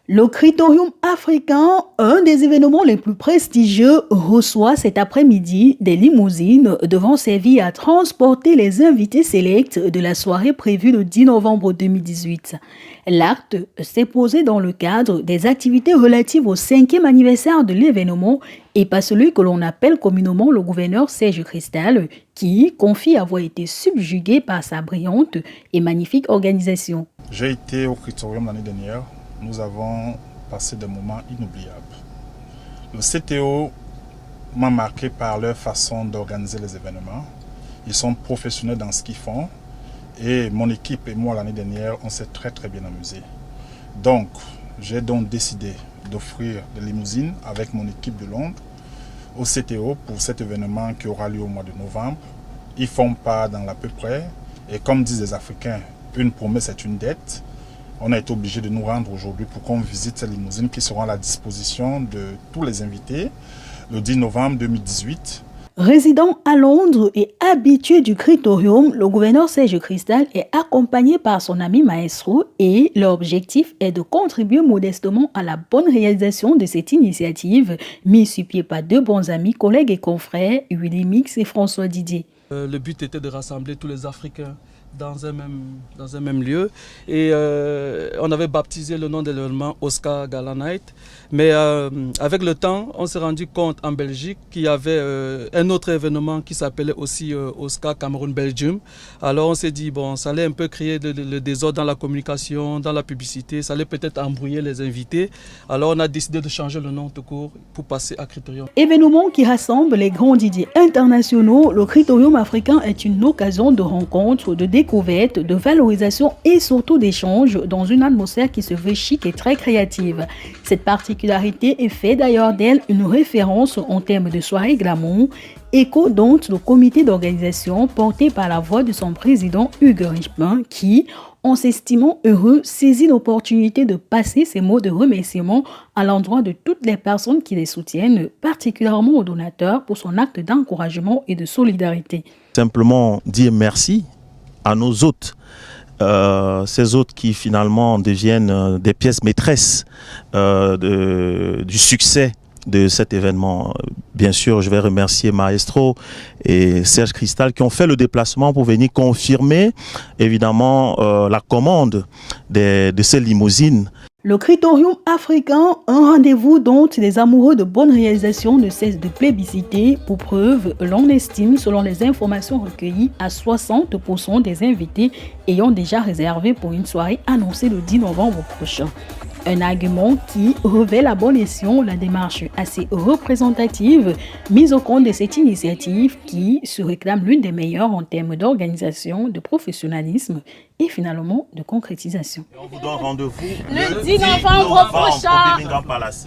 Le Critérium africain, un des événements les plus prestigieux, reçoit cet après-midi des limousines devant servir à transporter les invités sélects de la soirée prévue le 10 novembre 2018. L'acte s'est posé dans le cadre des activités relatives au 5e anniversaire de l'événement et pas celui que l'on appelle communément le gouverneur Serge Cristal, qui confie avoir été subjugué par sa brillante et magnifique organisation. J'ai été au Critérium l'année dernière. Nous avons passé des moments inoubliables. Le CTO m'a marqué par leur façon d'organiser les événements. Ils sont professionnels dans ce qu'ils font. Et mon équipe et moi l'année dernière, on s'est très bien amusés. Donc, j'ai donc décidé d'offrir des limousines avec mon équipe de Londres au CTO pour cet événement qui aura lieu au mois de novembre. Ils font pas dans l'à peu près. Et comme disent les Africains, une promesse est une dette. On a été obligé de nous rendre aujourd'hui pour qu'on visite ces limousines qui seront à la disposition de tous les invités le 10 novembre 2018. Résident à Londres et habitué du Critérium, le gouverneur Serge Cristal est accompagné par son ami Maestro et l'objectif est de contribuer modestement à la bonne réalisation de cette initiative mise sur pied par deux bons amis, collègues et confrères, Willy Mix et François Didier. Le but était de rassembler tous les Africains dans un même lieu et on avait baptisé le nom de l'événement Oscar Gala Night, mais avec le temps on s'est rendu compte en Belgique qu'il y avait un autre événement qui s'appelait aussi Oscar Cameroun Belgium. Alors on s'est dit bon, ça allait un peu créer le désordre dans la communication, dans la publicité, ça allait peut-être embrouiller les invités, alors on a décidé de changer le nom tout court pour passer à Critérium. Événement qui rassemble les grands Didiers internationaux, le Critérium africain est une occasion de rencontre, de découverte, de valorisation et surtout d'échange dans une atmosphère qui se veut chic et très créative. Cette particularité fait d'ailleurs d'elle une référence en termes de soirée glamour, écho dont le comité d'organisation porté par la voix de son président Hugues Richepin qui, en s'estimant heureux, saisit l'opportunité de passer ces mots de remerciement à l'endroit de toutes les personnes qui les soutiennent, particulièrement aux donateurs pour son acte d'encouragement et de solidarité. Simplement dire merci à nos hôtes, ces hôtes qui finalement deviennent des pièces maîtresses du succès de cet événement. Bien sûr, je vais remercier Maestro et Serge Cristal qui ont fait le déplacement pour venir confirmer évidemment la commande de ces limousines. Le Critérium africain, un rendez-vous dont les amoureux de bonne réalisation ne cessent de plébisciter. Pour preuve, l'on estime, selon les informations recueillies, à 60% des invités ayant déjà réservé pour une soirée annoncée le 10 novembre prochain. Un argument qui révèle à bon escient la démarche assez représentative mise au compte de cette initiative qui se réclame l'une des meilleures en termes d'organisation, de professionnalisme et finalement de concrétisation. On vous donne rendez-vous le 10 novembre prochain. Au Birmingham Palace.